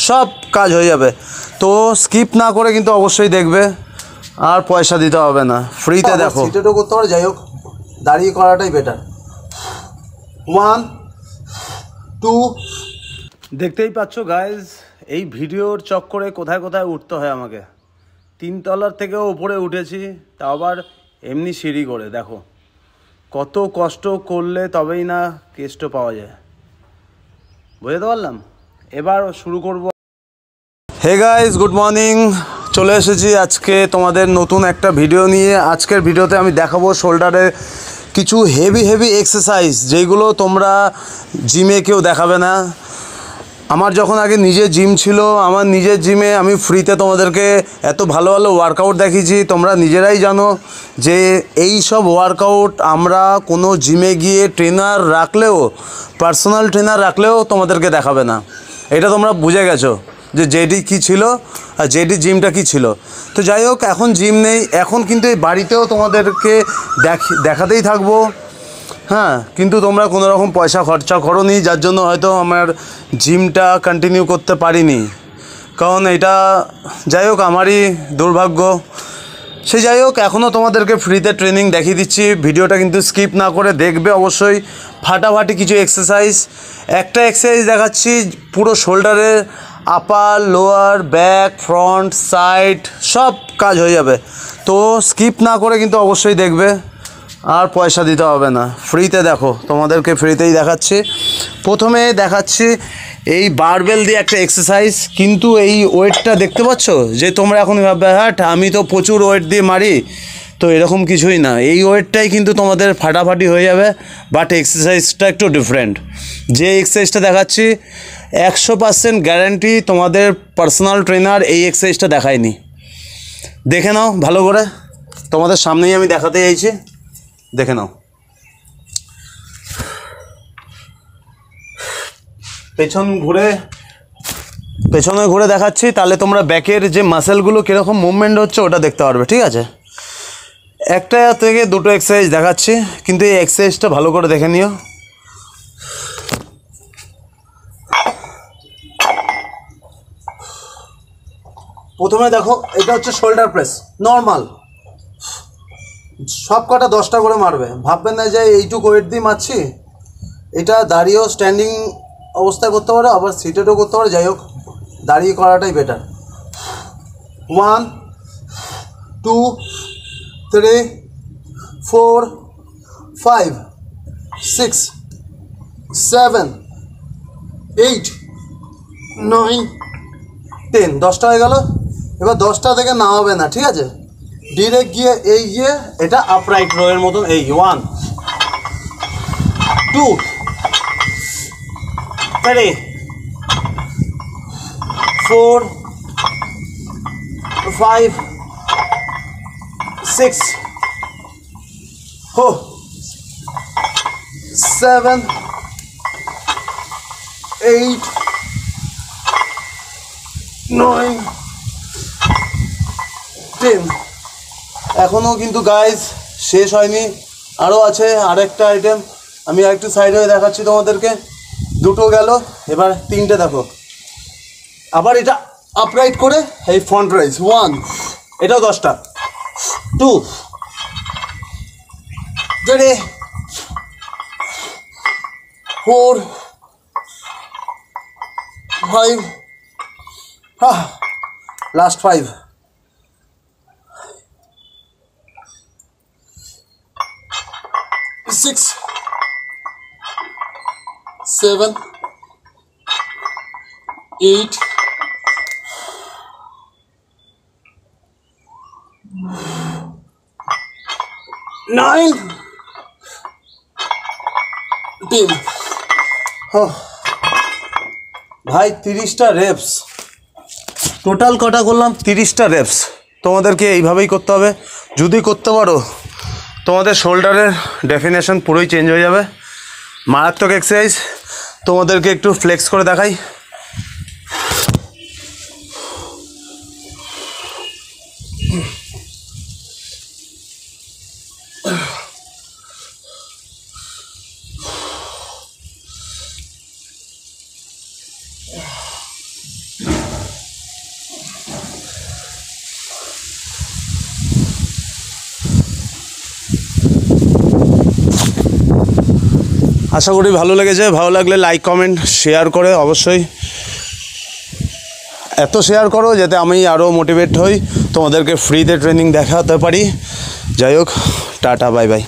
সব কাজ হয়ে যাবে। তো স্কিপ না করে কিন্তু অবশ্যই দেখবে, আর পয়সা দিতে হবে না, ফ্রিতে দেখো। সিটেটও করতে পারে, যাই হোক দাঁড়িয়ে করাটাই বেটার। 1 2 দেখতেই পাচ্ছ গাইজ, এই ভিডিওর চক্করে কোথায় কোথায় উঠতে হয় আমাকে। 3 তলার থেকেও উপরে উঠেছি, তা আবার এমনি সিঁড়ি করে। দেখো কত কষ্ট করলে তবেই না কেষ্ট পাওয়া যায়, বুঝতে পারলাম। এবার শুরু করব। Hey guys, good morning. চলে এসেছি আজকে তোমাদের নতুন একটা ভিডিও নিয়ে। আজকের ভিডিওতে আমি দেখাবো শোল্ডারে কিছু হেভি এক্সারসাইজ, যেগুলো তোমরা জিমে কেউ দেখাবে না। আমার যখন আগে নিজের জিম ছিল, আমার নিজের জিমে আমি ফ্রিতে তোমাদেরকে এত ভালো ভালো ওয়ার্কআউট দেখিয়েছি। তোমরা নিজেরাই জানো যে এই সব ওয়ার্কআউট আমরা কোনো জিমে গিয়ে ট্রেনার রাখলেও, পার্সোনাল ট্রেনার রাখলেও তোমাদেরকে দেখাবে না। এটা তোমরা বুঝে গেছো যে জেডি কী ছিল আর জেডি জিমটা কী ছিল। তো যাই হোক, এখন জিম নেই, এখন কিন্তু এই বাড়িতেও তোমাদেরকে দেখাতেই থাকবো। হ্যাঁ, কিন্তু তোমরা কোনো রকম পয়সা খরচা করোনি, যার জন্য হয়তো আমার জিমটা কন্টিনিউ করতে পারিনি, কারণ এটা যাই হোক আমারই দুর্ভাগ্য। সে যাই হোক, এখনও তোমাদেরকে ফ্রিতে ট্রেনিং দেখিয়ে দিচ্ছি। ভিডিওটা কিন্তু স্কিপ না করে দেখবে অবশ্যই। ফাটাফাটি কিছু এক্সারসাইজ, একটা এক্সারসাইজ দেখাচ্ছি পুরো শোল্ডারের, upper lower back front side সব কাজ হয়ে যাবে। তো স্কিপ না করে কিন্তু অবশ্যই দেখবে, আর পয়সা দিতে হবে না, ফ্রিতে দেখো। তোমাদেরকে ফ্রিতেই দেখাচ্ছি। প্রথমে দেখাচ্ছি এই বারবেল দিয়ে একটা এক্সারসাইজ, কিন্তু এই ওয়েটটা দেখতে পাচ্ছ যে তোমরা এখন ভাববে হ্যাঁ আমি তো প্রচুর ওয়েট দিয়ে মারি, তো এরকম কিছুই না। এই ওয়েটটাই কিন্তু তোমাদের ফাটাফাটি হয়ে যাবে, বাট এক্সারসাইজটা একটু ডিফারেন্ট। যে এক্সারসাইজটা দেখাচ্ছি 100% গ্যারান্টি তোমাদের পার্সোনাল ট্রেনার এই এক্সারসাইজটা দেখায়নি। দেখে নাও ভালো করে, তোমাদের সামনেই আমি দেখাতে চাইছি, দেখে নাও। পেছনে ঘুরে দেখাচ্ছি, তাহলে তোমরা ব্যাকের যে মাসেলগুলো কীরকম মুভমেন্ট হচ্ছে ওটা দেখতে পারবে, ঠিক আছে। একটা থেকে দুটো এক্সারসাইজ দেখাচ্ছি, কিন্তু এই এক্সারসাইজটা ভালো করে দেখে নিও। প্রথমে দেখো, এটা হচ্ছে শোল্ডার প্রেস নর্মাল, সব কটা 10টা করে মারবে। ভাববেন না যে এইটুকু ওয়েট দিয়ে মারছি। এটা দাঁড়িয়েও স্ট্যান্ডিং অবস্থায় করতে পারো, আবার সিটেডও করতে পারো, যাই হোক দাঁড়িয়ে করাটাই বেটার। 1 2 3 4 5 6 7 8 9 10 10টা হয়ে গেল। এবার 10টা থেকে নামাবে না, ঠিক আছে। ডিরেক্ট গিয়ে এই গিয়ে এটা আপরাইট রোয়ের মতন, এই 1 2 3 4 5 6 7 8 9 10। এখনও কিন্তু গাইজ শেষ হয়নি, আরও আছে আরেকটা আইটেম। আমি আরেকটু সাইড হয়ে দেখাচ্ছি তোমাদেরকে। দুটো গেল, এবার 3টে দেখো। আবার এটা আপরাইট করে এই ফ্রন্ট রাইজ 1, এটাও 10টা। 2 3 4 5 লাস্ট 5 6 7 8 9 10। ভাই 30টা রেপস টোটাল কটা করলাম, 30টা রেপস। তোমাদেরকে এইভাবেই করতে হবে। যদি করতে পারো তোমাদের শোল্ডারের ডেফিনেশন পুরোই চেঞ্জ হয়ে যাবে। মারাত্মক এক্সারসাইজ, তোমাদেরকে একটু ফ্লেক্স করে দেখাই। আশা করি ভালো লেগেছে। ভালো লাগলে লাইক কমেন্ট শেয়ার করে অবশ্যই এত শেয়ার করো যাতে আমি আরও মোটিভেট হই, তোমাদেরকে ফ্রিতে ট্রেনিং দেখাতে পারি। যাই হোক, টাটা, বাই বাই।